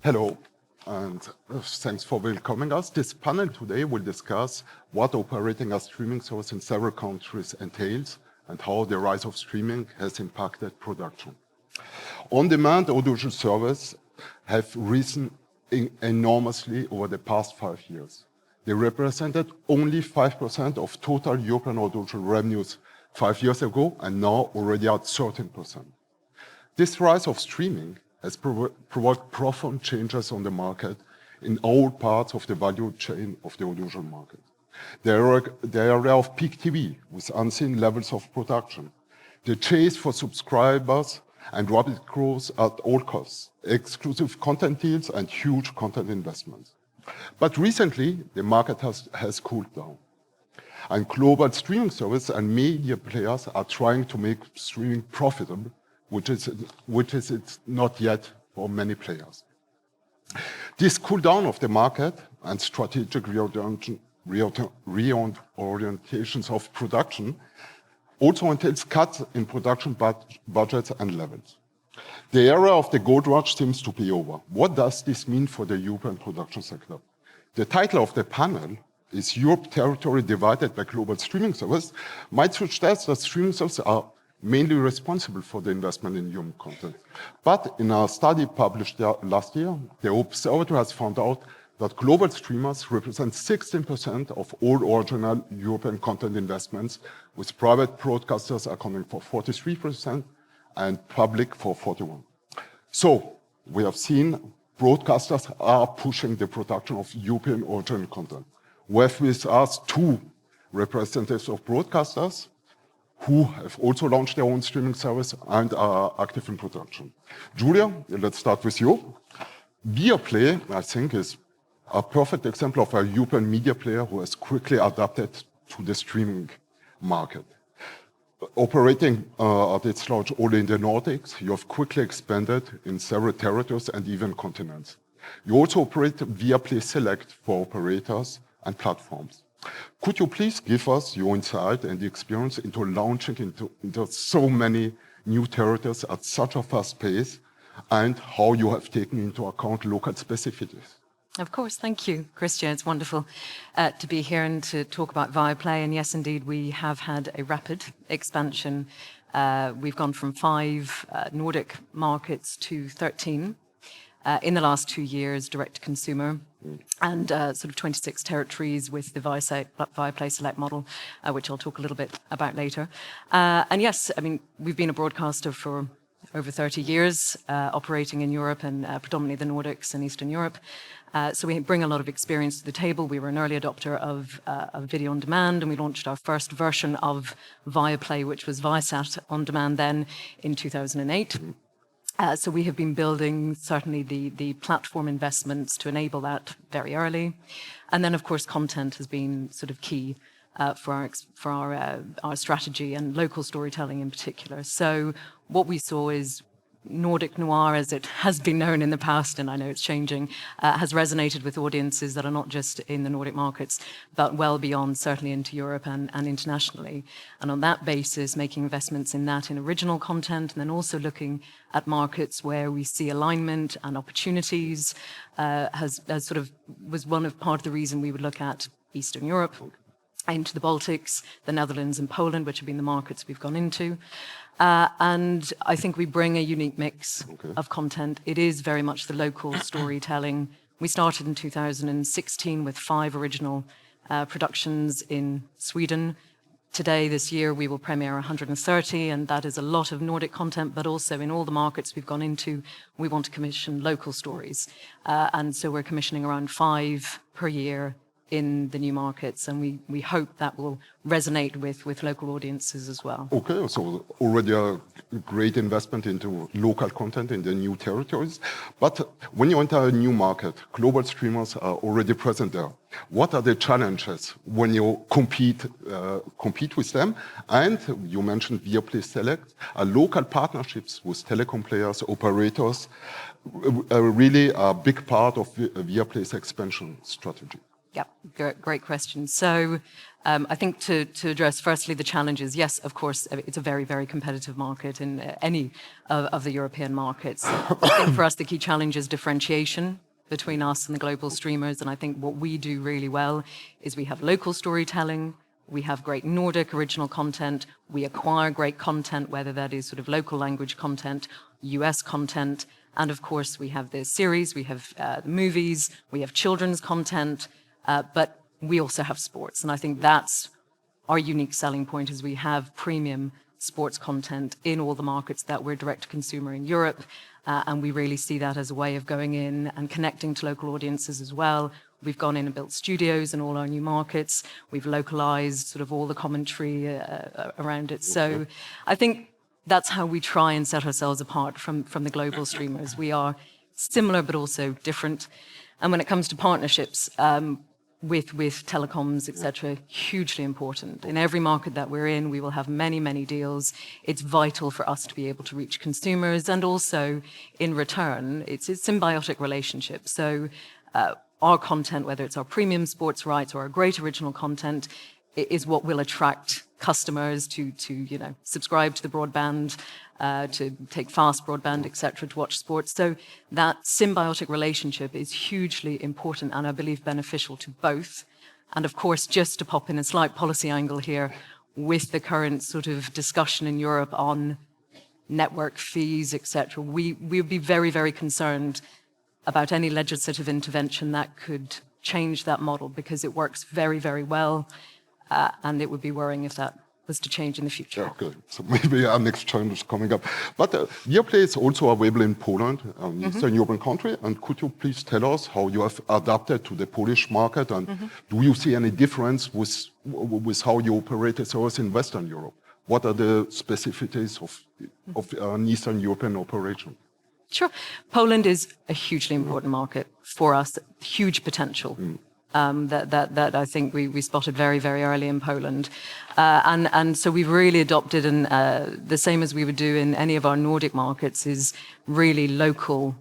Hello, and thanks for welcoming us. This panel today will discuss what operating a streaming service in several countries entails and how the rise of streaming has impacted production. On-demand audiovisual services have risen enormously over the past 5 years. They represented only 5% of total European audiovisual revenues 5 years ago and now already at 13%. This rise of streaming has provoked profound changes on the market in all parts of the value chain of the audiovisual market. The area of peak TV with unseen levels of production, the chase for subscribers and rapid growth at all costs, exclusive content deals and huge content investments. But recently, the market has cooled down. And global streaming services and media players are trying to make streaming profitable, which is it's not yet for many players. This cool down of the market and strategic reorientations of production also entails cuts in production budgets and levels. The era of the gold rush seems to be over. What does this mean for the European production sector? The title of the panel is Europe Territory Divided by Global Streaming Services might suggest that streaming services are mainly responsible for the investment in human content. But in a study published last year, the Observatory has found out that global streamers represent 16% of all original European content investments, with private broadcasters accounting for 43% and public for 41%. So we have seen broadcasters are pushing the production of European original content. We have with us two representatives of broadcasters who have also launched their own streaming service and are active in production. Julia, let's start with you. Viaplay, I think, is a perfect example of a European media player who has quickly adapted to the streaming market. Operating at its launch only in the Nordics, you have quickly expanded in several territories and even continents. You also operate Viaplay Select for operators and platforms. Could you please give us your insight and experience into launching into so many new territories at such a fast pace and how you have taken into account local specificities? Of course, thank you, Christian. It's wonderful to be here and to talk about Viaplay. And yes, indeed, we have had a rapid expansion. We've gone from 5 Nordic markets to 13 in the last 2 years, direct to consumer, and sort of 26 territories with the Viaplay Select model, which I'll talk a little bit about later. And yes, I mean, we've been a broadcaster for over 30 years, operating in Europe and predominantly the Nordics and Eastern Europe. So we bring a lot of experience to the table. We were an early adopter of video on demand, and we launched our first version of Viaplay, which was Viasat on demand then in 2008. So we have been building certainly the platform investments to enable that very early. And then, of course, content has been sort of key for our strategy and local storytelling in particular. So what we saw is Nordic noir, as it has been known in the past, and I know it's changing, has resonated with audiences that are not just in the Nordic markets, but well beyond, certainly into Europe and internationally. And on that basis, making investments in that in original content, and then also looking at markets where we see alignment and opportunities, has sort of was part of the reason we would look at Eastern Europe, into the Baltics, the Netherlands and Poland, which have been the markets we've gone into. And I think we bring a unique mix of content. It is very much the local storytelling. We started in 2016 with 5 original productions in Sweden. Today, this year, we will premiere 130, and that is a lot of Nordic content, but also in all the markets we've gone into, we want to commission local stories. And so we're commissioning around 5 per year in the new markets, and we hope that will resonate with local audiences as well. Okay, so already a great investment into local content in the new territories. But when you enter a new market, global streamers are already present there. What are the challenges when you compete with them? And you mentioned Viaplay Select, local partnerships with telecom players, operators, really a big part of Viaplay's expansion strategy. Yeah, great question. So I think to address firstly the challenges, yes, of course, it's a very, very competitive market in any of the European markets. I think for us, the key challenge is differentiation between us and the global streamers. And I think what we do really well is we have local storytelling, we have great Nordic original content, we acquire great content, whether that is sort of local language content, US content, and of course we have the series, we have the movies, we have children's content, but we also have sports. And I think that's our unique selling point, is we have premium sports content in all the markets that we're direct to consumer in Europe. And we really see that as a way of going in and connecting to local audiences as well. We've gone in and built studios in all our new markets. We've localized sort of all the commentary around it. So I think that's how we try and set ourselves apart from the global streamers. We are similar but also different. And when it comes to partnerships, with telecoms, etc., hugely important. In every market that we're in, we will have many, many deals. It's vital for us to be able to reach consumers, and also in return, it's a symbiotic relationship. So our content, whether it's our premium sports rights or our great original content, is what will attract customers to subscribe to the broadband, to take fast broadband, etc., to watch sports. So that symbiotic relationship is hugely important and I believe beneficial to both. And of course, just to pop in a slight policy angle here, with the current sort of discussion in Europe on network fees, etc., we would be very, very concerned about any legislative intervention that could change that model, because it works very, very well. And it would be worrying if that was to change in the future. Okay, so maybe our next challenge is coming up. But Viaplay is also available in Poland, an Eastern European country. And could you please tell us how you have adapted to the Polish market? And do you see any difference with how you operate as well as in Western Europe? What are the specificities of an Eastern European operation? Sure. Poland is a hugely important market for us, huge potential. That I think we spotted very, very early in Poland. And so we've really adopted, and the same as we would do in any of our Nordic markets, is really local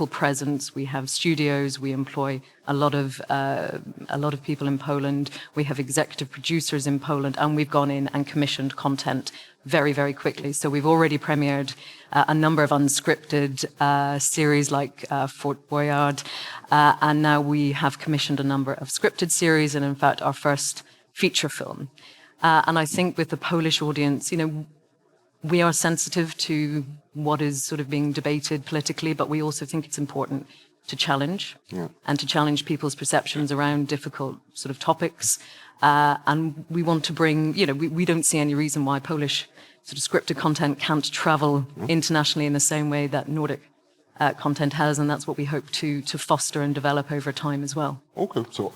presence. We have studios, we employ a lot of people in Poland. We have executive producers in Poland, and we've gone in and commissioned content very, very quickly. So we've already premiered a number of unscripted series like Fort Boyard, and now we have commissioned a number of scripted series, and in fact our first feature film. And I think with the Polish audience, we are sensitive to what is sort of being debated politically, but we also think it's important to challenge and to challenge people's perceptions around difficult sort of topics. And we want to bring, we don't see any reason why Polish sort of scripted content can't travel internationally in the same way that Nordic content has, and that's what we hope to foster and develop over time as well. Okay, so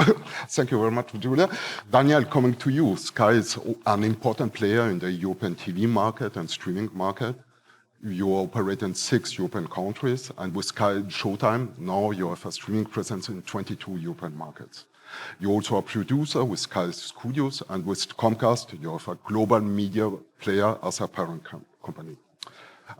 thank you very much, Julia. Daniel, coming to you. Sky is an important player in the European TV market and streaming market. You operate in 6 European countries, and with Sky Showtime, now you have a streaming presence in 22 European markets. You're also a producer with Sky Studios, and with Comcast, you have a global media player as a parent company.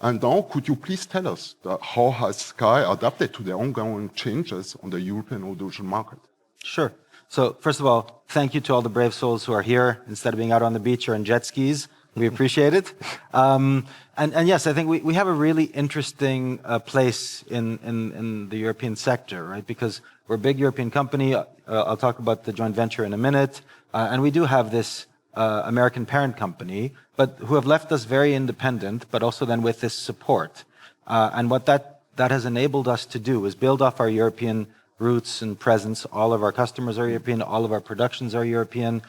And now, could you please tell us how has Sky adapted to the ongoing changes on the European audiovisual market? Sure. So, first of all, thank you to all the brave souls who are here instead of being out on the beach or in jet skis. We appreciate it. And yes, I think we have a really interesting place in the European sector, right? Because we're a big European company. I'll talk about the joint venture in a minute. And we do have this American parent company, but who have left us very independent, but also then with this support. And what that has enabled us to do is build off our European roots and presence. All of our customers are European. All of our productions are European.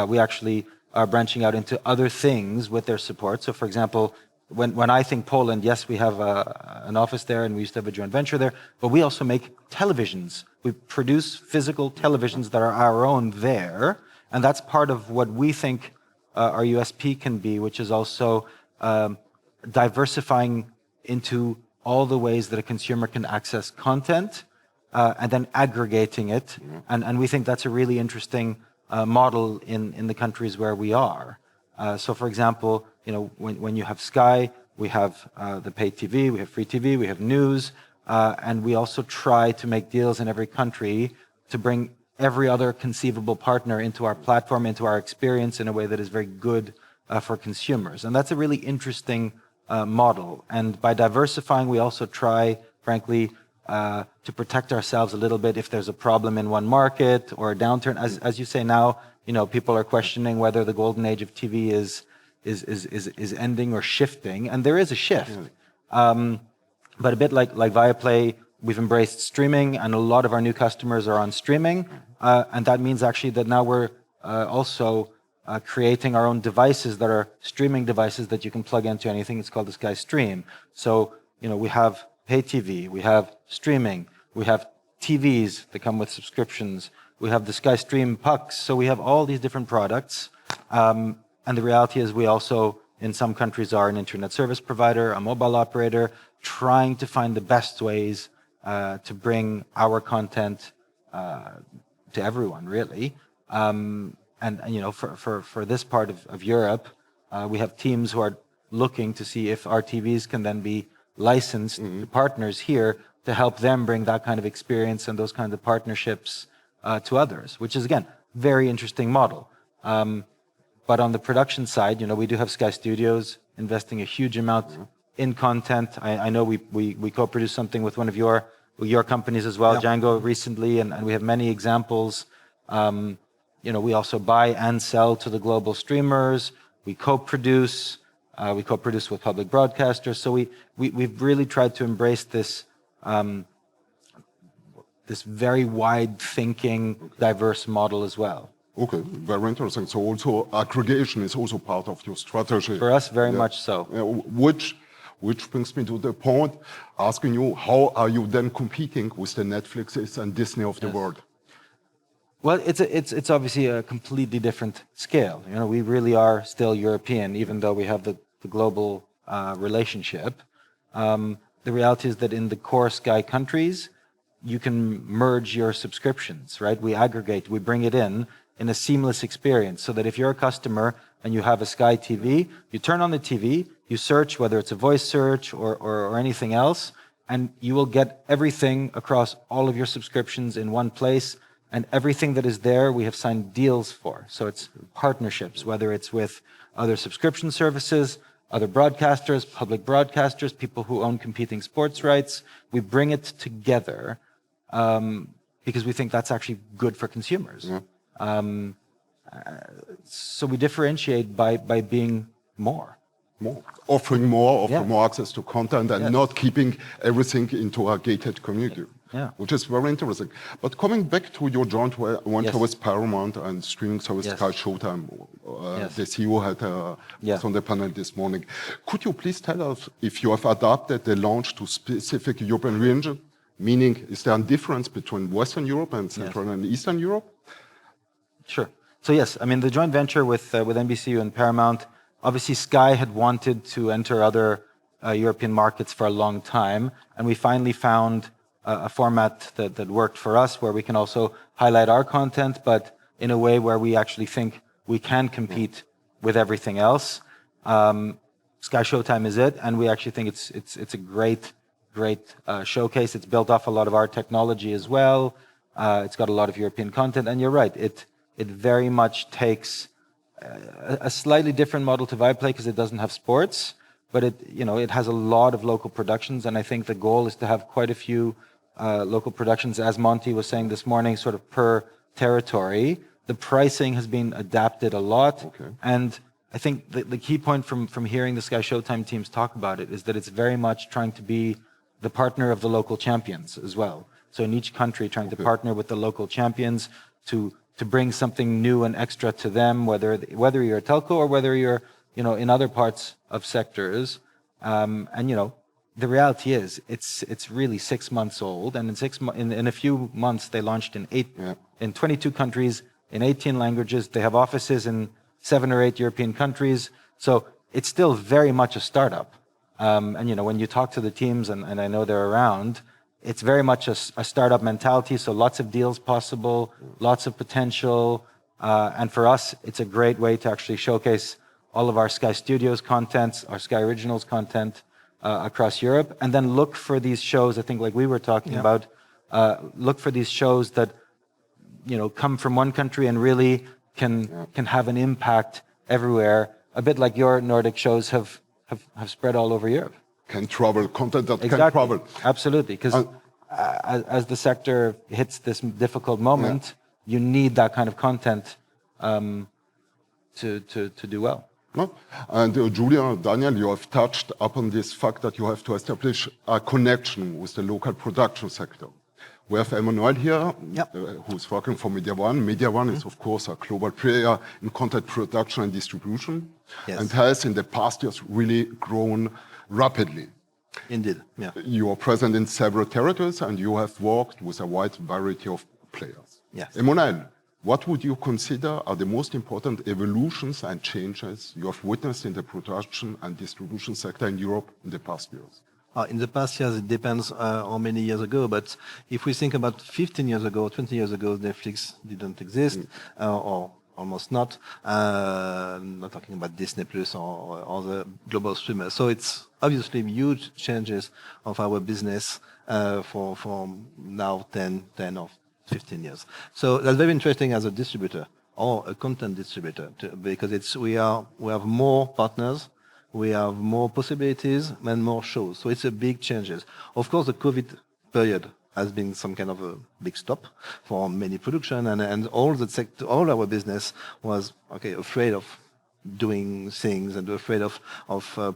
We actually are branching out into other things with their support. So, for example, when I think Poland, yes, we have an office there and we used to have a joint venture there, but we also make televisions. We produce physical televisions that are our own there. And that's part of what we think our USP can be, which is also diversifying into all the ways that a consumer can access content and then aggregating it. And we think that's a really interesting model in the countries where we are. So, for example, when you have Sky, we have the paid TV, we have free TV, we have news, and we also try to make deals in every country to bring every other conceivable partner into our platform, into our experience in a way that is very good for consumers. And that's a really interesting model. And by diversifying, we also try, frankly, to protect ourselves a little bit if there's a problem in one market or a downturn. As you say now, people are questioning whether the golden age of TV is ending or shifting, and there is a shift. But a bit like Viaplay, we've embraced streaming, and a lot of our new customers are on streaming, and that means actually that now we're also creating our own devices that are streaming devices that you can plug into anything. It's called the Sky Stream. So we have pay TV, we have streaming, we have TVs that come with subscriptions, we have the Sky Stream pucks. So we have all these different products, and the reality is we also, in some countries, are an internet service provider, a mobile operator, trying to find the best ways to bring our content to everyone, really. And for this part of Europe, we have teams who are looking to see if our TVs can then be licensed to partners here to help them bring that kind of experience and those kinds of partnerships to others, which is, again, very interesting model. But on the production side, we do have Sky Studios investing a huge amount in content. I know we co-produced something with one of your companies as well, Django, recently, and we have many examples. We also buy and sell to the global streamers. We co-produce. We co-produce with public broadcasters. So we've really tried to embrace this this very wide-thinking, diverse model as well. Okay, very interesting. So also aggregation is also part of your strategy. For us, very much so. Which brings me to the point, asking you, how are you then competing with the Netflixes and Disney of the world? Well, it's obviously a completely different scale. We really are still European, even though we have the global relationship. The reality is that in the core Sky countries, you can merge your subscriptions, right? We aggregate, we bring it in a seamless experience, so that if you're a customer and you have a Sky TV, you turn on the TV, you search, whether it's a voice search or anything else, and you will get everything across all of your subscriptions in one place. And everything that is there, we have signed deals for. So it's partnerships, whether it's with other subscription services, other broadcasters, public broadcasters, people who own competing sports rights. We bring it together because we think that's actually good for consumers. So we differentiate by being more. Offering more access to content and not keeping everything into a gated community. Which is very interesting. But coming back to your joint venture with Paramount and streaming service Sky Showtime, the CEO was on the panel this morning. Could you please tell us if you have adapted the launch to specific European region? Meaning, is there a difference between Western Europe and Central and Eastern Europe? Sure. So yes, I mean, the joint venture with NBCU and Paramount, obviously Sky had wanted to enter other European markets for a long time, and we finally found a format that worked for us, where we can also highlight our content, but in a way where we actually think we can compete with everything else. Sky Showtime is it, and we actually think it's a great showcase. It's built off a lot of our technology as well. It's got a lot of European content, and you're right. It very much takes a slightly different model to Viaplay because it doesn't have sports, but it has a lot of local productions, and I think the goal is to have quite a few local productions, as Monty was saying this morning, sort of per territory. The pricing has been adapted a lot, and I think the key point from hearing the Sky Showtime teams talk about it is that it's very much trying to be the partner of the local champions as well. So in each country, trying to partner with the local champions to bring something new and extra to them, whether you're a telco or whether you're in other parts of sectors. The reality is it's really 6 months old, and in a few months they launched in 22 countries in 18 languages. They have offices in 7 or 8 European countries, so it's still very much a startup. When you talk to the teams, and I know they're around, it's very much a startup mentality. So lots of deals possible, lots of potential, and for us, it's a great way to actually showcase all of our Sky Studios content, our Sky Originals content across Europe, and then look for these shows, I think like we were talking about, look for these shows that come from one country and really can have an impact everywhere, a bit like your Nordic shows have spread all over Europe. Can travel, content that Exactly. can travel. Absolutely, because as the sector hits this difficult moment, you need that kind of content to do well. No? And Julia, Daniel, you have touched upon this fact that you have to establish a connection with the local production sector. We have Emmanuel here, who's working for Mediawan. Mediawan is, of course, a global player in content production and distribution, and has in the past years really grown rapidly. Indeed, yeah. You are present in several territories, and you have worked with a wide variety of players. Yes. Emmanuel, what would you consider are the most important evolutions and changes you have witnessed in the production and distribution sector in Europe in the past years? In the past years, it depends how many years ago, but if we think about 15 years ago, 20 years ago, Netflix didn't exist, or almost not. Not talking about Disney Plus or the global streamers. So it's obviously huge changes of our business for now 10 or 15 years. So that's very interesting as a distributor or a content distributor because we have more partners. We have more possibilities and more shows. So it's a big changes. Of course, the COVID period has been some kind of a big stop for many production and all the sector, all our business was afraid of doing things and afraid of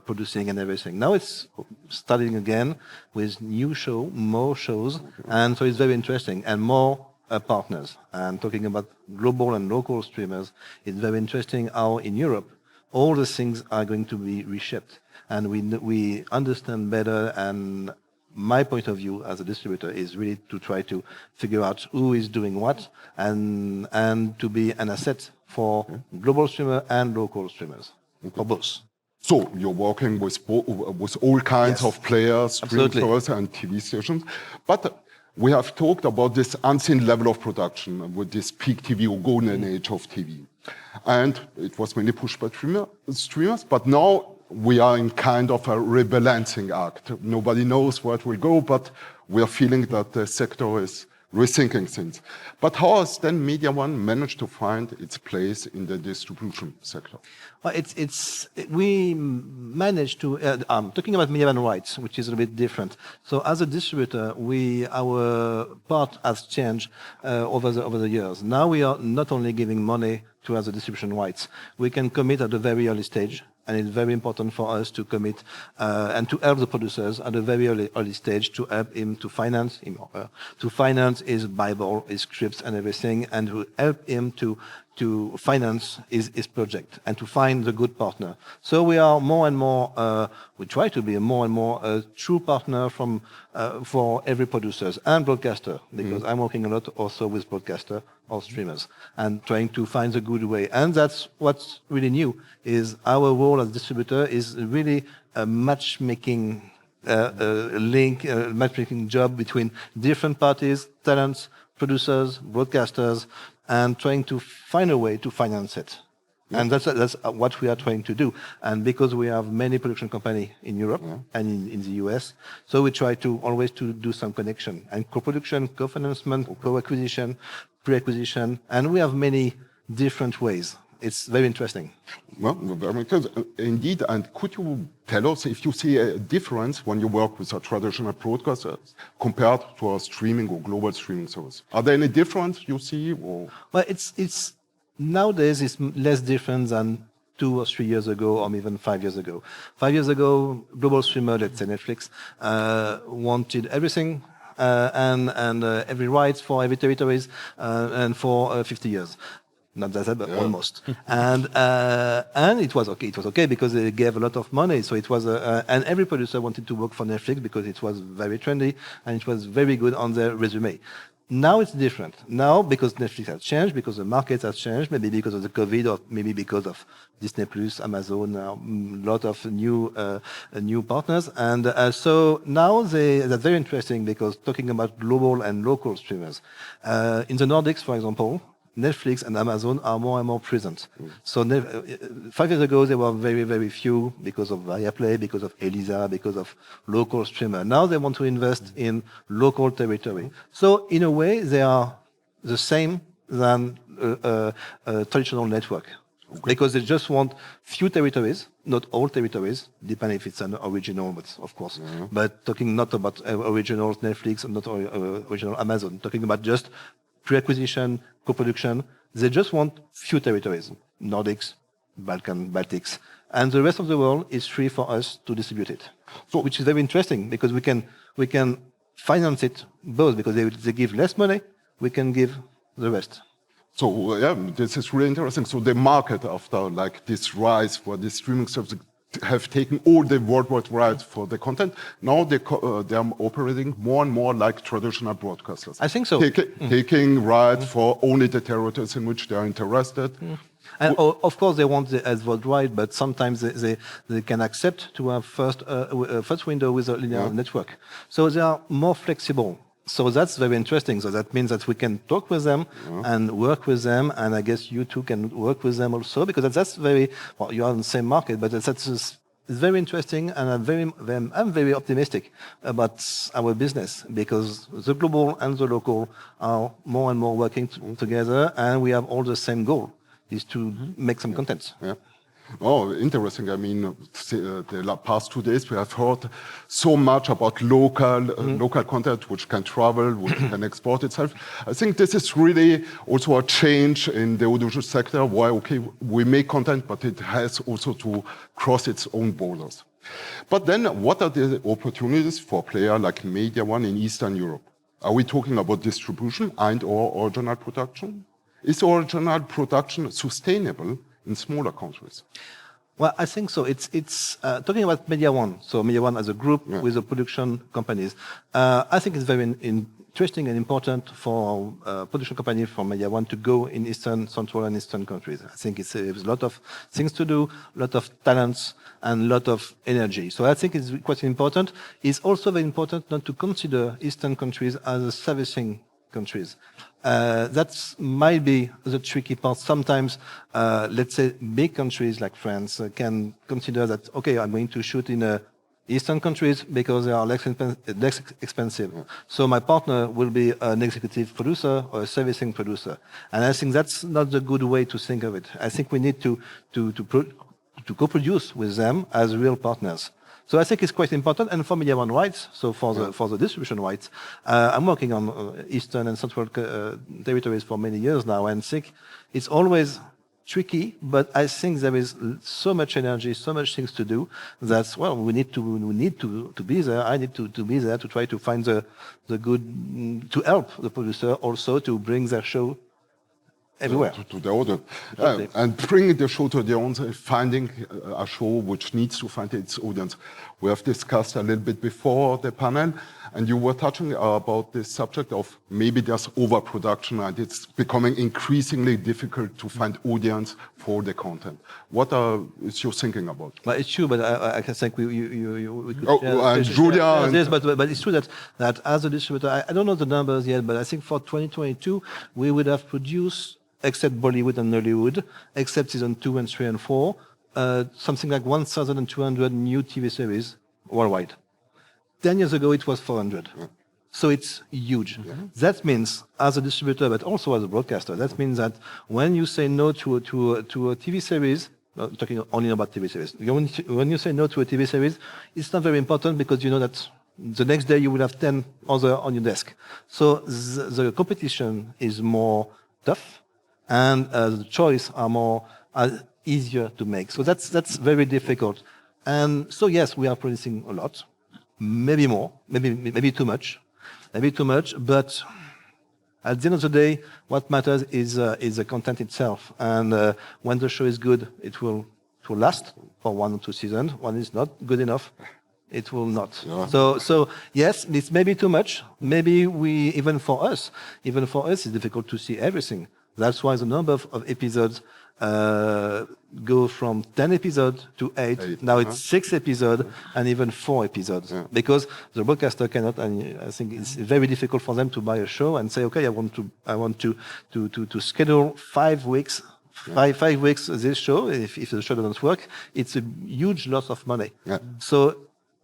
producing and everything. Now it's starting again with new show, more shows, and so it's very interesting and more partners. And talking about global and local streamers, it's very interesting how in Europe all the things are going to be reshaped, and we understand better. And my point of view as a distributor is really to try to figure out who is doing what, and to be an asset for global streamer and local streamers, or both. So you're working with all kinds of players, streamers and TV stations, but we have talked about this unseen level of production with this peak TV or golden age of TV. And it was mainly pushed by streamers, but now we are in kind of a rebalancing act. Nobody knows where it will go, but we are feeling that the sector is rethinking things. But how has then Mediawan managed to find its place in the distribution sector? Well, we managed to, talking about Mediawan rights, which is a bit different. So as a distributor, our part has changed over the years. Now we are not only giving money to as a distribution rights, we can commit at a very early stage. And it's very important for us to commit and to help the producers at a very early stage to help him to finance him or her, to finance his Bible, his scripts and everything, and to help him to finance his project and to find the good partner. So we are more and more, we try to be more and more a true partner for every producers and broadcaster, because I'm working a lot also with broadcaster or streamers and trying to find the good way. And that's what's really new, is our role as distributor is really a matchmaking matchmaking job between different parties, talents, producers, broadcasters, and trying to find a way to finance it. And that's what we are trying to do. And because we have many production companies in Europe and in the US, so we try to always to do some connection and co-production, co-financement, co-acquisition, pre-acquisition, and we have many different ways. It's very interesting. Well, very good. Indeed. And could you tell us if you see a difference when you work with a traditional broadcaster compared to a streaming or global streaming service? Are there any difference you see? Or? Well, it's nowadays it's less different than 2 or 3 years ago, or even 5 years ago. 5 years ago, global streamer, let's say Netflix, wanted everything and every rights for every territories and for 50 years. Not that, but almost. And it was okay. It was okay because they gave a lot of money. So it was, and every producer wanted to work for Netflix because it was very trendy and it was very good on their resume. Now it's different. Now, because Netflix has changed, because the market has changed, maybe because of the COVID, or maybe because of Disney Plus, Amazon, a lot of new partners. And so now that's very interesting because talking about global and local streamers. In the Nordics, for example, Netflix and Amazon are more and more present. So 5 years ago, there were very, very few because of Viaplay, because of Elisa, because of local streamer. Now they want to invest in local territory. So in a way, they are the same than a traditional network. Because they just want few territories, not all territories, depending if it's an original, but of course. But talking not about original Netflix or not original Amazon, talking about just pre-acquisition, co-production. They just want few territories, Nordics, Baltics, and the rest of the world is free for us to distribute it. So, which is very interesting because we can finance it both because they give less money, we can give the rest. So yeah, this is really interesting. So the market after like this rise for the streaming services have taken all the worldwide rights for the content. Now they are operating more and more like traditional broadcasters. I think so. Taking rights for only the territories in which they are interested. And of course they want the as worldwide, but sometimes they can accept to have first window with a linear network. So they are more flexible. So that's very interesting. So that means that we can talk with them and work with them, and I guess you two can work with them also because that's very well. You are in the same market, but it's very interesting, and I'm very optimistic about our business because the global and the local are more and more working together, and we have all the same goal: is to make some content. Yeah. Oh, interesting. I mean, the past 2 days we have heard so much about local content which can travel, which can export itself. I think this is really also a change in the audiovisual sector where, okay, we make content, but it has also to cross its own borders. But then what are the opportunities for a player like Mediawan in Eastern Europe? Are we talking about distribution and/or original production? Is original production sustainable in smaller countries? Well, I think so. It's talking about Mediawan. So Mediawan as a group with the production companies. I think it's very interesting and important for production company from Mediawan to go in Eastern, Central, and Eastern countries. I think there's a lot of things to do, a lot of talents, and a lot of energy. So I think it's quite important. It's also very important not to consider Eastern countries as servicing countries. That might be the tricky part. Sometimes, let's say, big countries like France can consider that, okay, I'm going to shoot in Eastern countries because they are less expensive. So my partner will be an executive producer or a servicing producer. And I think that's not the good way to think of it. I think we need to co-produce with them as real partners. So I think it's quite important, and for Mediawan rights, so for the distribution rights, I'm working on Eastern and Central territories for many years now, and think it's always tricky, but I think there is so much energy, so much things to do that we need to be there. I need to be there to try to find the good to help the producer also to bring their show everywhere. To the audience. And bringing the show to the audience, finding a show which needs to find its audience. We have discussed a little bit before the panel, and you were touching about this subject of maybe there's overproduction and it's becoming increasingly difficult to find audience for the content. What is your thinking about? Well, it's true, but I can think we could and Julia. Yes, but it's true that as a distributor, I don't know the numbers yet, but I think for 2022, we would have produced, except Bollywood and Nollywood, except season 2 and 3 and 4, something like 1,200 new TV series worldwide. 10 years ago, it was 400. So it's huge. That means, as a distributor, but also as a broadcaster, that means that when you say no to a TV series, talking only about TV series, when you say no to a TV series, it's not very important because you know that the next day you will have 10 other on your desk. So the competition is more tough, and the choice are more easier to make. So that's very difficult. And so yes, we are producing a lot, maybe more, maybe too much, but at the end of the day, what matters is the content itself. And when the show is good, it will last for 1 or 2 seasons. When it's not good enough, it will not. Yeah. So yes, it's maybe too much. Maybe even for us, it's difficult to see everything. That's why the number of episodes go from 10 episodes to 8. Now it's 6 episodes and even 4 episodes because the broadcaster cannot. And I think it's very difficult for them to buy a show and say, okay, I want to schedule 5 weeks. 5 weeks this show. If the show doesn't work, it's a huge loss of money. So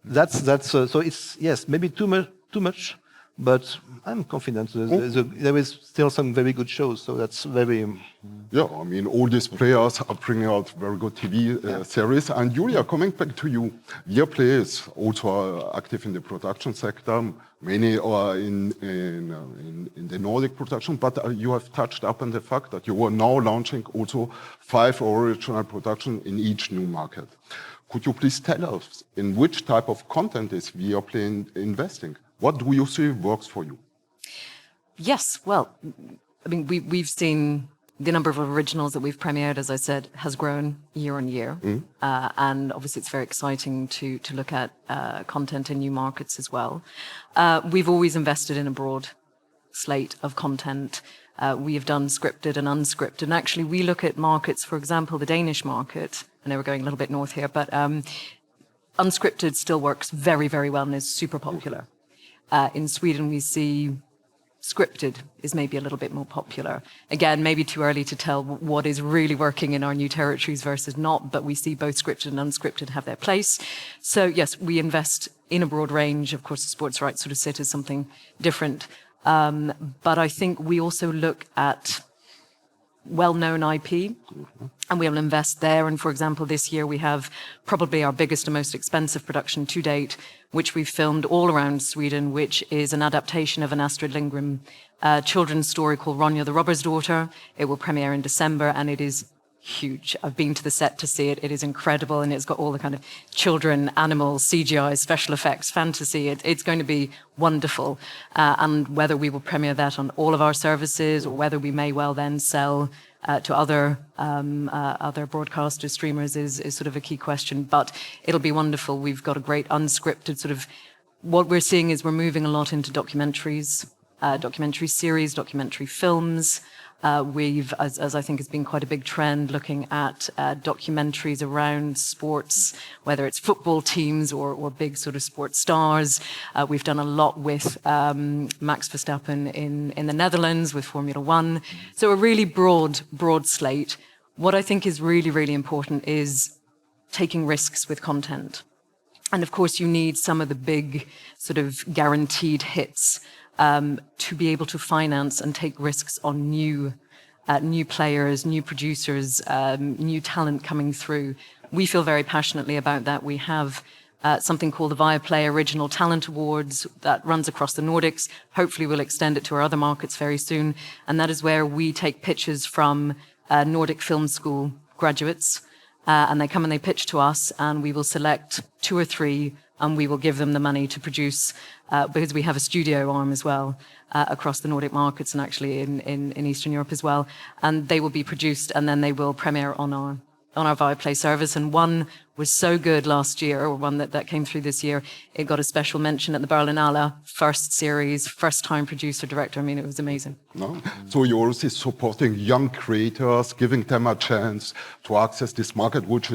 that's so it's yes, maybe too much, but I'm confident there is still some very good shows, so that's very... Yeah, I mean, all these players are bringing out very good TV series. And Julia, coming back to you, Viaplay is also active in the production sector, many are in the Nordic production, but you have touched upon the fact that you are now launching also 5 original production in each new market. Could you please tell us in which type of content is Viaplay investing? What do you see works for you? Yes, well, I mean, we've seen the number of originals that we've premiered, as I said, has grown year on year. And obviously it's very exciting to look at content in new markets as well. We've always invested in a broad slate of content. We have done scripted and unscripted. And actually we look at markets, for example, the Danish market. I know we're going a little bit north here, but unscripted still works very, very well and is super popular. In Sweden, we see scripted is maybe a little bit more popular. Again, maybe too early to tell what is really working in our new territories versus not, but we see both scripted and unscripted have their place. So yes, we invest in a broad range. Of course, the sports rights sort of sit as something different. But I think we also look at well-known IP, and we'll invest there. And for example, this year we have probably our biggest and most expensive production to date, which we've filmed all around Sweden, which is an adaptation of an Astrid Lindgren children's story called Ronja the Robber's Daughter. It will premiere in December, and it is huge. I've been to the set to see it. It is incredible, and it's got all the kind of children, animals, CGI, special effects, fantasy. It's going to be wonderful. And whether we will premiere that on all of our services or whether we may well then sell to other broadcasters, streamers is sort of a key question. But it'll be wonderful. We've got a great unscripted sort of... What we're seeing is we're moving a lot into documentaries, documentary series, documentary films. We've, as I think has been quite a big trend, looking at documentaries around sports, whether it's football teams or big sort of sports stars. We've done a lot with Max Verstappen in the Netherlands with Formula One. So a really broad slate. What I think is really, really important is taking risks with content. And of course, you need some of the big sort of guaranteed hits to be able to finance and take risks on new players, new producers, new talent coming through. We feel very passionately about that. We have something called the Viaplay Original Talent Awards that runs across the Nordics. Hopefully we'll extend it to our other markets very soon. And that is where we take pitches from Nordic Film School graduates, and they come and they pitch to us, and we will select 2 or 3, and we will give them the money to produce, because we have a studio arm as well across the Nordic markets and actually in Eastern Europe as well. And they will be produced, and then they will premiere on our Viaplay service. And one was so good last year, or one that came through this year, it got a special mention at the Berlinale, first series, first time producer, director. I mean, it was amazing. No? So you're also supporting young creators, giving them a chance to access this market, which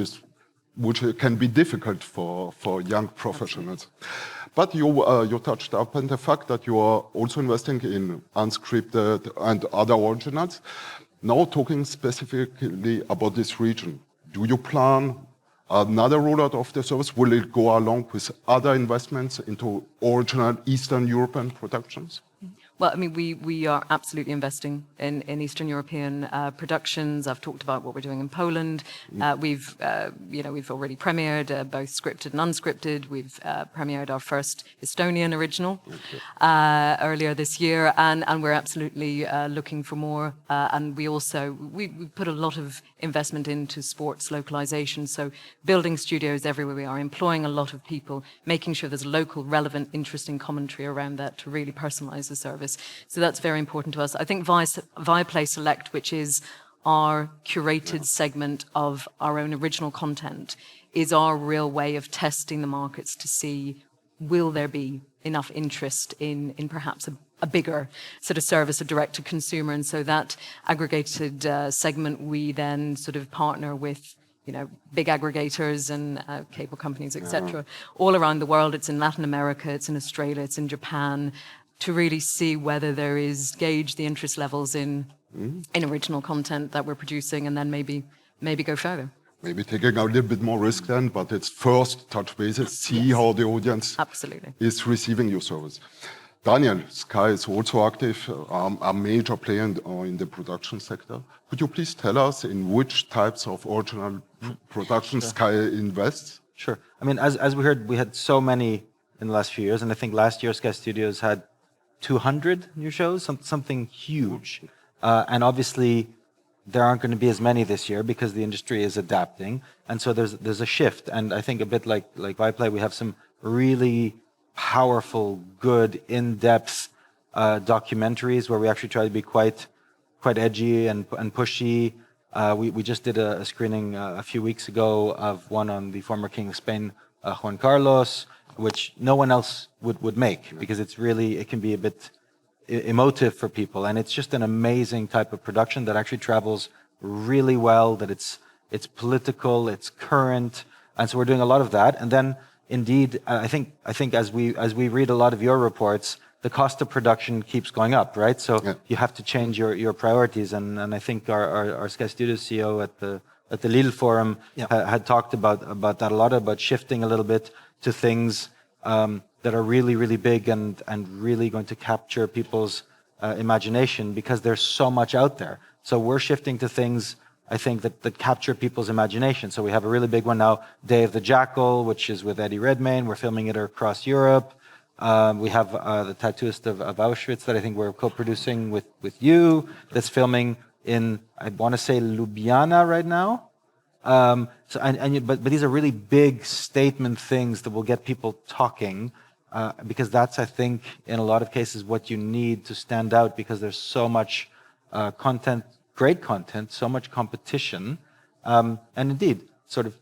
can be difficult for young professionals. But you touched upon the fact that you are also investing in unscripted and other originals. Now talking specifically about this region, do you plan another rollout of the service? Will it go along with other investments into original Eastern European productions? Well, I mean, we are absolutely investing in Eastern European productions. I've talked about what we're doing in Poland. We've already premiered both scripted and unscripted. We've premiered our first Estonian original earlier this year, and we're absolutely looking for more. And we put a lot of investment into sports localization, so building studios everywhere we are, employing a lot of people, making sure there's local, relevant, interesting commentary around that to really personalize the service. So that's very important to us. I think Viaplay Select, which is our curated segment of our own original content, is our real way of testing the markets to see, will there be enough interest in perhaps a bigger sort of service of direct to consumer. And so that aggregated segment, we then sort of partner with big aggregators and cable companies, etc. All around the world. It's in Latin America, it's in Australia, it's in Japan, to really see whether there is, gauge the interest levels in original content that we're producing, and then maybe go further. Maybe taking a little bit more risk then, but it's first touch bases, see how the audience absolutely is receiving your service. Daniel, Sky is also active, a major player in the production sector. Could you please tell us in which types of original production Sky invests? Sure. I mean, as we heard, we had so many in the last few years, and I think last year Sky Studios had 200 new shows, something huge. And obviously, there aren't going to be as many this year because the industry is adapting, and so there's a shift. And I think a bit like Viaplay, we have some really powerful, good, in-depth documentaries where we actually try to be quite edgy and pushy. We just did a screening a few weeks ago of one on the former King of Spain, Juan Carlos, which no one else would make because it can be a bit emotive for people, and it's just an amazing type of production that actually travels really well. That it's political, it's current, and so we're doing a lot of that. And then, indeed, I think as we read a lot of your reports, the cost of production keeps going up, right? So you have to change your priorities, and I think our Sky Studios CEO at the Lille Forum had talked about that a lot, about shifting a little bit to things that are really, really big and really going to capture people's imagination because there's so much out there. So we're shifting to things, I think, that capture people's imagination. So we have a really big one now, Day of the Jackal, which is with Eddie Redmayne. We're filming it across Europe. We have the Tattooist of Auschwitz that I think we're co-producing with you. That's filming in, I want to say, Ljubljana right now. But these are really big statement things that will get people talking, because that's, I think, in a lot of cases what you need to stand out, because there's so much content, great content, so much competition, and indeed, sort of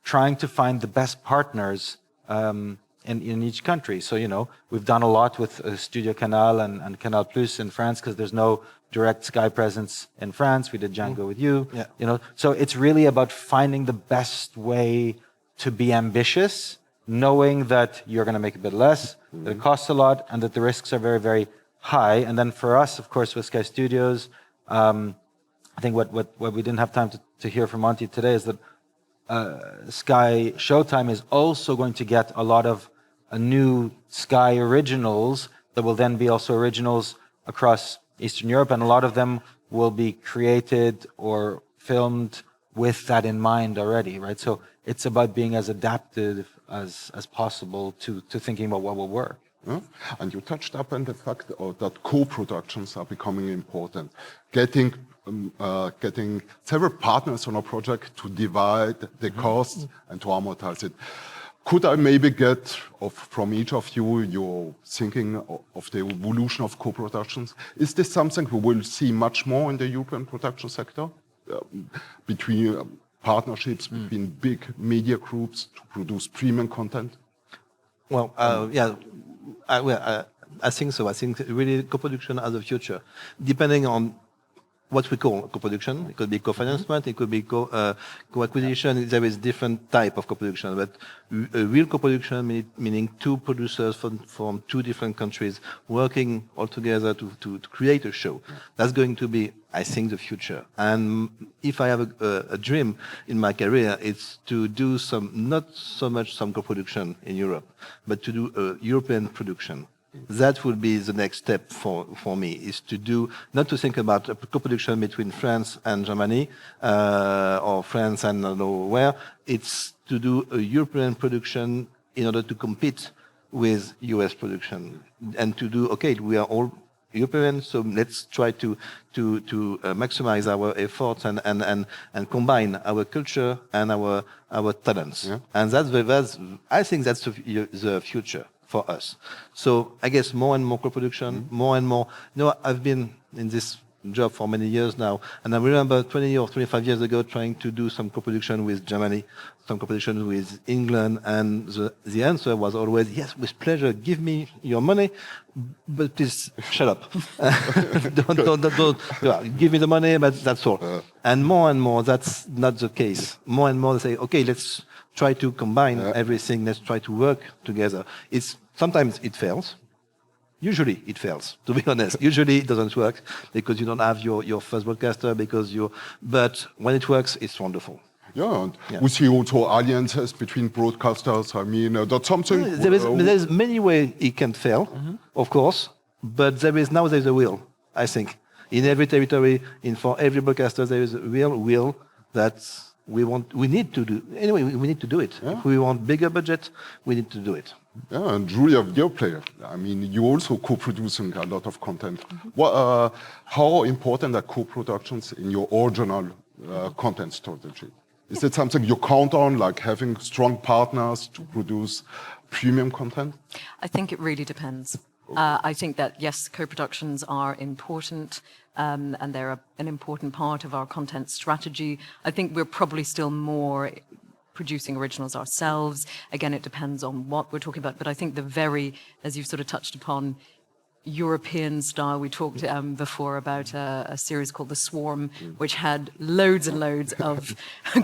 trying to find the best partners in each country. So, we've done a lot with Studio Canal and Canal Plus in France because there's no direct Sky presence in France. We did Django with you. So it's really about finding the best way to be ambitious, knowing that you're going to make a bit less, that it costs a lot, and that the risks are very, very high. And then for us, of course, with Sky Studios, I think what we didn't have time to hear from Monty today is that Sky Showtime is also going to get a lot of new Sky originals that will then be also originals across Eastern Europe, and a lot of them will be created or filmed with that in mind already, right? So it's about being as adaptive as possible to thinking about what will work. And you touched upon the fact that co-productions are becoming important. Getting several partners on a project to divide the costs and to amortize it. Could I maybe get from each of you your thinking of the evolution of co-productions? Is this something we will see much more in the European production sector? Between partnerships between big media groups to produce premium content? Well, I think so. I think really co-production has a future, depending on what we call co-production. It could be co-financement, it could be co-acquisition. There is different type of co-production, but a real co-production meaning two producers from two different countries working all together to create a show. That's going to be, I think, the future. And if I have a dream in my career, it's to do not so much some co-production in Europe, but to do a European production. That would be the next step for me, is to do, not to think about a co-production between France and Germany, or France and I don't know where. It's to do a European production in order to compete with US production. And to do, okay, we are all European, so let's try to maximize our efforts and combine our culture and our talents. Yeah. And that's I think that's the future for us. So I guess more and more co-production, more and more. I've been in this job for many years now, and I remember 20 or 25 years ago trying to do some co-production with Germany, some co-production with England, and the answer was always, yes, with pleasure, give me your money, but please shut up. don't give me the money, but that's all. And more, that's not the case. More and more they say, okay, let's try to combine everything, let's try to work together. Sometimes it fails. Usually it fails, to be honest. Usually it doesn't work because you don't have your first broadcaster, but when it works, it's wonderful. Yeah, and we see also alliances between broadcasters. I mean, that's something. There's many ways it can fail, of course, but there's a will, I think. In every territory, for every broadcaster, there is a real will that we need to do. Anyway, we need to do it. Yeah. If we want bigger budget, we need to do it. Yeah, and Julia, Viaplay. I mean, you also co-producing a lot of content. How important are co-productions in your original content strategy? Is it something you count on, like having strong partners to produce premium content? I think it really depends. I think that, yes, co-productions are important, and they're an important part of our content strategy. I think we're probably still more producing originals ourselves. Again, it depends on what we're talking about, but I think as you've sort of touched upon, European style. We talked before about a series called The Swarm, which had loads and loads of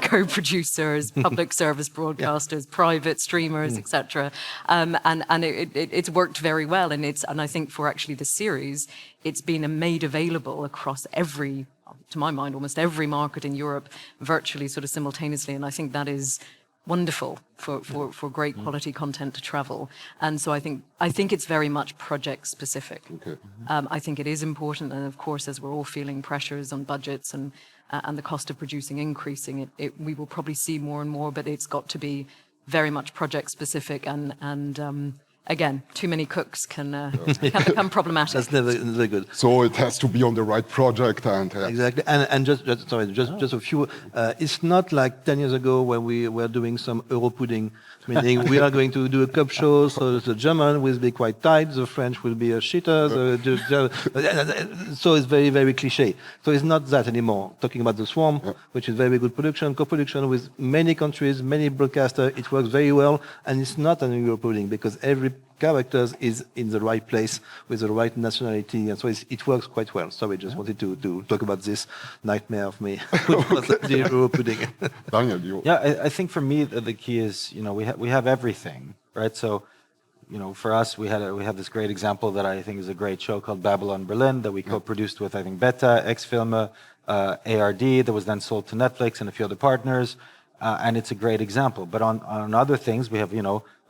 co-producers, public service broadcasters, private streamers, etc. And it's worked very well. And I think for actually the series, it's been made available across to my mind, almost every market in Europe, virtually sort of simultaneously. And I think that is wonderful for great quality content to travel. And so I think it's very much project specific. Okay. I think it is important, and of course, as we're all feeling pressures on budgets and the cost of producing increasing, we will probably see more and more, but it's got to be very much project specific and again, too many cooks can become problematic. That's never good. So it has to be on the right project and Exactly. And just a few. It's not like 10 years ago when we were doing some Euro pudding, meaning we are going to do a cup show. So the German will be quite tight, the French will be a shitter. So it's very, very cliche. So it's not that anymore. Talking about The Swarm, which is very good production, co-production with many countries, many broadcasters. It works very well, and it's not an Euro pudding because every characters is in the right place with the right nationality, and so it works quite well. So we just wanted to talk about this nightmare of me, the Euro pudding. Daniel, you. Yeah, I think for me the key is we have everything, right? So for us we had this great example that I think is a great show called Babylon Berlin that we co-produced with I think Beta, X-Filme, ARD, that was then sold to Netflix and a few other partners. And it's a great example. But on other things, we have,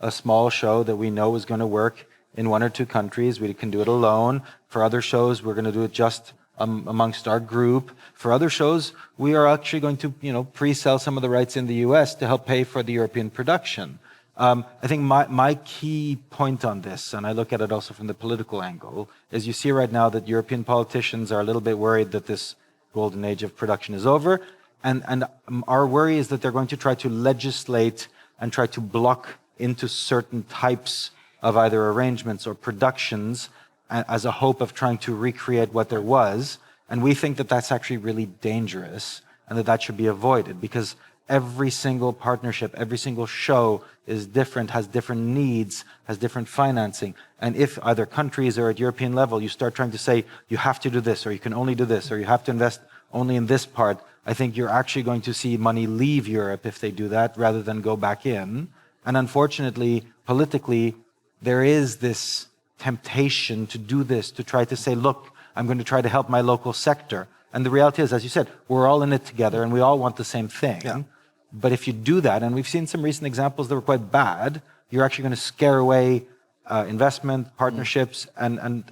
a small show that we know is going to work in one or two countries. We can do it alone. For other shows, we're going to do it just amongst our group. For other shows, we are actually going to, pre-sell some of the rights in the US to help pay for the European production. I think my key point on this, and I look at it also from the political angle, is you see right now that European politicians are a little bit worried that this golden age of production is over. And our worry is that they're going to try to legislate and try to block into certain types of either arrangements or productions as a hope of trying to recreate what there was. And we think that that's actually really dangerous and that should be avoided because every single partnership, every single show is different, has different needs, has different financing. And if either countries or at European level, you start trying to say, you have to do this, or you can only do this, or you have to invest only in this part, I think you're actually going to see money leave Europe if they do that rather than go back in. And unfortunately, politically, there is this temptation to do this, to try to say, look, I'm going to try to help my local sector. And the reality is, as you said, we're all in it together and we all want the same thing. Yeah. But if you do that, and we've seen some recent examples that were quite bad, you're actually going to scare away investment, partnerships, and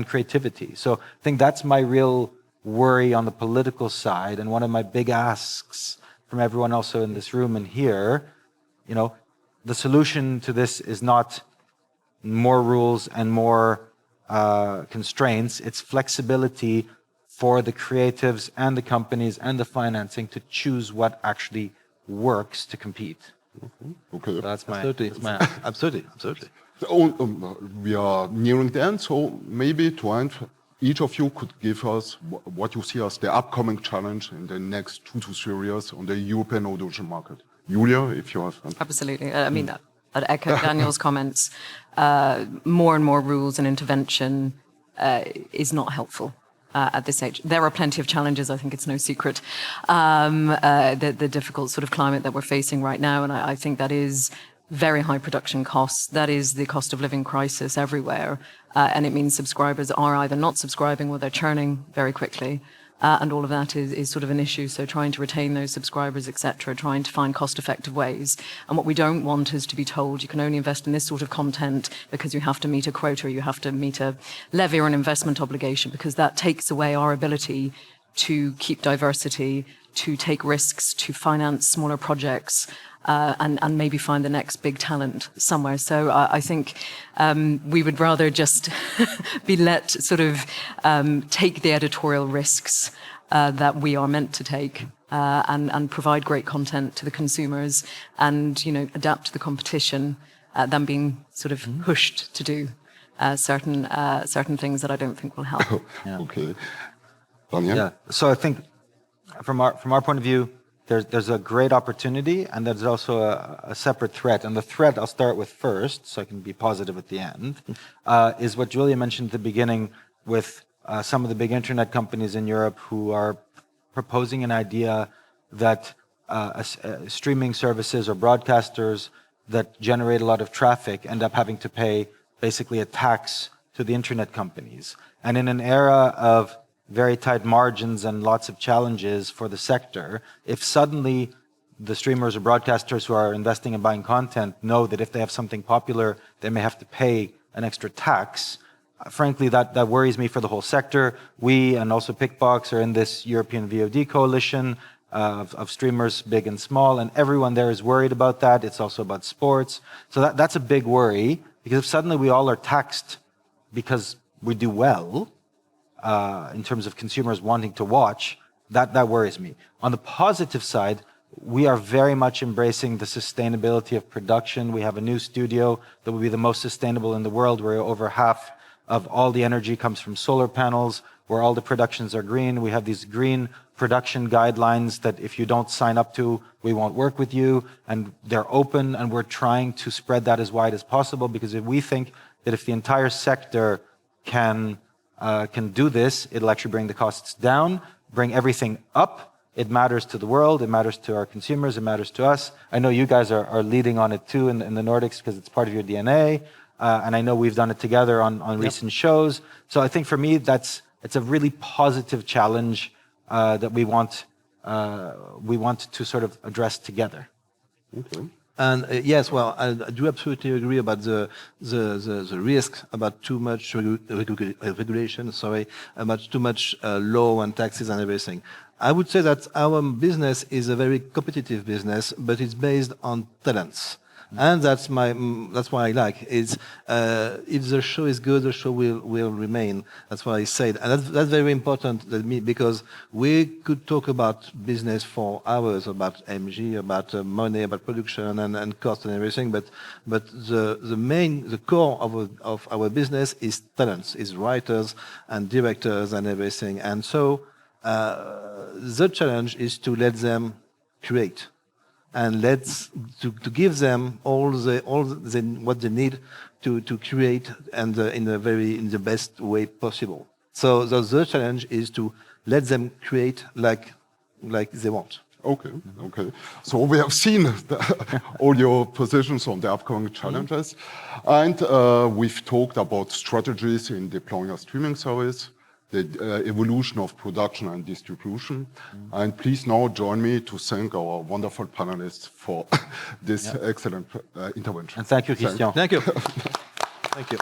creativity. So I think that's my real worry on the political side, and one of my big asks from everyone also in this room and here, the solution to this is not more rules and more constraints, it's flexibility for the creatives and the companies and the financing to choose what actually works to compete. Okay. So that's my absolutely. So, we are nearing the end, so maybe to end, each of you could give us what you see as the upcoming challenge in the next 2 to 3 years on the European audiovisual market. Julia, if you have. Absolutely. I mean, I'd echo Daniel's comments. More and more rules and intervention is not helpful. At this age, there are plenty of challenges. I think it's no secret, the difficult sort of climate that we're facing right now, and I think that is very high production costs. That is the cost of living crisis everywhere, and it means subscribers are either not subscribing or they're churning very quickly. and all of that is sort of an issue. So trying to retain those subscribers, etc., trying to find cost-effective ways. And what we don't want is to be told you can only invest in this sort of content because you have to meet a quota, you have to meet a levy or an investment obligation, because that takes away our ability to keep diversity, to take risks, to finance smaller projects, and maybe find the next big talent somewhere. So I think we would rather just be let sort of take the editorial risks that we are meant to take, and provide great content to the consumers, and adapt to the competition, than being sort of pushed to do certain things that I don't think will help. Yeah. Okay. Daniel? Yeah. So I think from our point of view, there's a great opportunity, and there's also a separate threat. And the threat I'll start with first, so I can be positive at the end, is what Julia mentioned at the beginning with some of the big internet companies in Europe who are proposing an idea that streaming services or broadcasters that generate a lot of traffic end up having to pay basically a tax to the internet companies. And in an era of very tight margins and lots of challenges for the sector, if suddenly the streamers or broadcasters who are investing in buying content know that if they have something popular, they may have to pay an extra tax, frankly, that worries me for the whole sector. We and also Pickbox are in this European VOD coalition of streamers, big and small, and everyone there is worried about that. It's also about sports. So that's a big worry, because if suddenly we all are taxed because we do well, in terms of consumers wanting to watch, that worries me. On the positive side, we are very much embracing the sustainability of production. We have a new studio that will be the most sustainable in the world, where over half of all the energy comes from solar panels, where all the productions are green. We have these green production guidelines that if you don't sign up to, we won't work with you, and they're open, and we're trying to spread that as wide as possible, because if we think that if the entire sector can do this, it'll actually bring the costs down, bring everything up. It matters to the world, it matters to our consumers, it matters to us. I know you guys are leading on it too in the Nordics, because it's part of your DNA, and I know we've done it together on recent shows. So I think for me, it's a really positive challenge that we want to sort of address together. Okay. And yes, well, I do absolutely agree about the risk about too much regulation, about too much law and taxes and everything. I would say that our business is a very competitive business, but it's based on talents. And that's why I like is if the show is good, the show will remain. That's what I said, and that's very important to me, because we could talk about business for hours, about MG, about money, about production and cost and everything. But the core of our business is talents, is writers and directors and everything. And so the challenge is to let them create, and to give them all what they need to create, and in the best way possible. So the challenge is to let them create like they want. Okay, okay. So we have seen all your positions on the upcoming challenges, and we've talked about strategies in deploying a streaming service, the evolution of production and distribution. And please now join me to thank our wonderful panelists for this excellent intervention. And thank you, Christian. Thank you. Thank you.